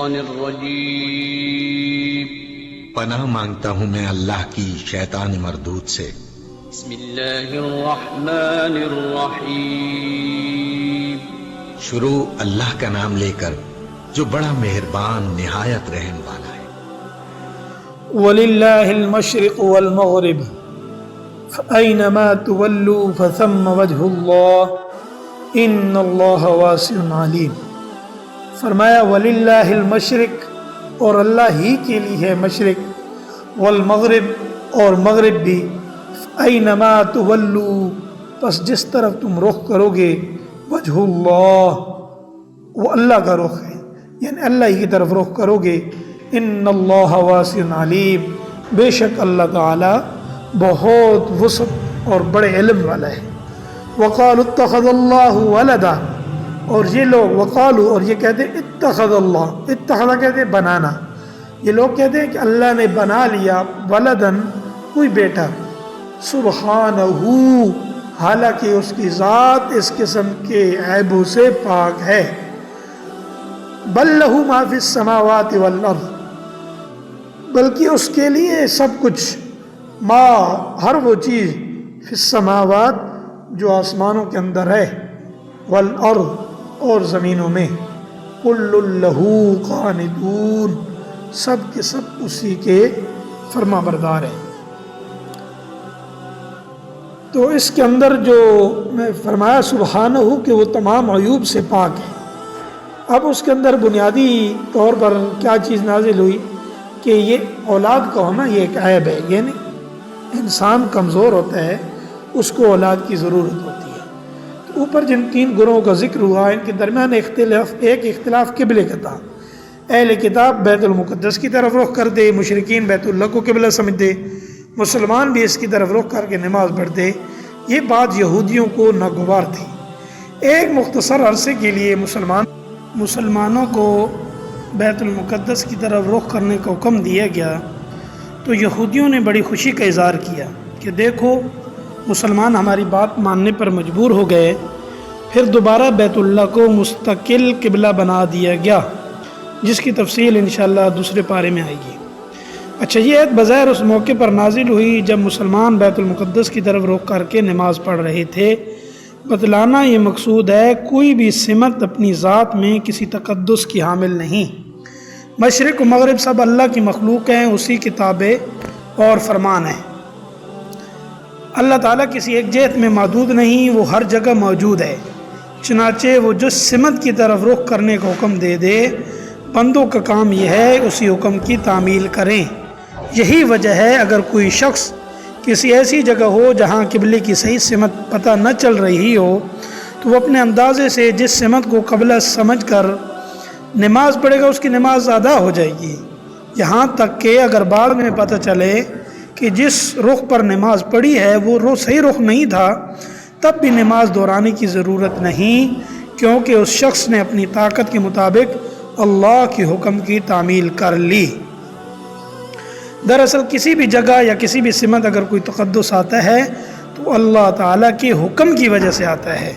الشيطان الرجيم پناہ مانگتا ہوں میں اللہ کی شیطان مردود سے۔ بسم الله الرحمن الرحيم شروع اللہ کا نام لے کر جو بڑا مہربان نہایت رحم والا ہے۔ وَلِلَّهِ الْمَشْرِقُ وَالْمَغْرِبُ فَأَيْنَمَا تُوَلُّوا فَثَمَّ وَجْهُ اللَّهِ إِنَّ اللَّهَ وَاسِعٌ عَلِيمٌ۔ فرمایا وَلِلَّهِ الْمَشْرِقُ، اور اللہ ہی کے لیے ہے مشرق، والمغرب، اور مغرب بھی، فَأَيْنَمَا تُوَلُّوا، پس جس طرف تم رخ کرو گے، وجہ اللہ، وہ اللہ کا رخ ہے، یعنی اللہ ہی کی طرف رخ کرو گے، ان اللہ واسع علیم، بے شک اللہ تعالی بہت وسعت اور بڑے علم والا ہے۔ وقالوا اتخذ اللہ ولدا، اور یہ لوگ وقالوا، اور یہ کہتے ہیں اتخذ اللہ، اتخذ کہتے ہیں بنانا، یہ لوگ کہتے ہیں کہ اللہ نے بنا لیا ولدن، کوئی بیٹا، سبحانہ، حالانکہ اس کی ذات اس قسم کے عیبوں سے پاک ہے۔ بل لہ ما فی السماوات والارض، بلکہ اس کے لیے سب کچھ، ما، ہر وہ چیز، فی السماوات، جو آسمانوں کے اندر ہے، والارض، اور زمینوں میں، کل لہ قانتون، سب کے سب اسی کے فرما بردار ہیں۔ تو اس کے اندر جو میں فرمایا سبحانہ کہ وہ تمام عیوب سے پاک ہے۔ اب اس کے اندر بنیادی طور پر کیا چیز نازل ہوئی کہ یہ اولاد کا ہونا یہ ایک عیب ہے، یعنی انسان کمزور ہوتا ہے، اس کو اولاد کی ضرورت ہوتی ہے۔ تو اوپر جن تین گروہوں کا ذکر ہوا، ان کے درمیان ایک اختلاف قبلے کا تھا۔ اہل کتاب بیت المقدس کی طرف رخ کرتے، مشرکین بیت اللہ کو قبلہ سمجھتے، مسلمان بھی اس کی طرف رخ کر کے نماز پڑھتے۔ یہ بات یہودیوں کو ناگوار تھی۔ ایک مختصر عرصے کے لیے مسلمانوں کو بیت المقدس کی طرف رخ کرنے کا حکم دیا گیا تو یہودیوں نے بڑی خوشی کا اظہار کیا کہ دیکھو مسلمان ہماری بات ماننے پر مجبور ہو گئے۔ پھر دوبارہ بیت اللہ کو مستقل قبلہ بنا دیا گیا، جس کی تفصیل انشاءاللہ دوسرے پارے میں آئے گی۔ اچھا، یہ ایت بظاہر اس موقع پر نازل ہوئی جب مسلمان بیت المقدس کی طرف رخ کر کے نماز پڑھ رہے تھے۔ بتلانا یہ مقصود ہے کوئی بھی سمت اپنی ذات میں کسی تقدس کی حامل نہیں۔ مشرق و مغرب سب اللہ کی مخلوق ہیں، اسی کی تابع اور فرمان ہیں۔ اللہ تعالیٰ کسی ایک جہت میں محدود نہیں، وہ ہر جگہ موجود ہے۔ چنانچہ وہ جس سمت کی طرف رخ کرنے کا حکم دے دے، بندوں کا کام یہ ہے اسی حکم کی تعمیل کریں۔ یہی وجہ ہے اگر کوئی شخص کسی ایسی جگہ ہو جہاں قبلے کی صحیح سمت پتہ نہ چل رہی ہو تو وہ اپنے اندازے سے جس سمت کو قبلہ سمجھ کر نماز پڑھے گا، اس کی نماز ادا ہو جائے گی، یہاں تک کہ اگر بعد میں پتہ چلے کہ جس رخ پر نماز پڑھی ہے وہ صحیح رخ نہیں تھا، تب بھی نماز دہرانے کی ضرورت نہیں، کیونکہ اس شخص نے اپنی طاقت کے مطابق اللہ کے حکم کی تعمیل کر لی۔ دراصل کسی بھی جگہ یا کسی بھی سمت اگر کوئی تقدس آتا ہے تو اللہ تعالیٰ کے حکم کی وجہ سے آتا ہے۔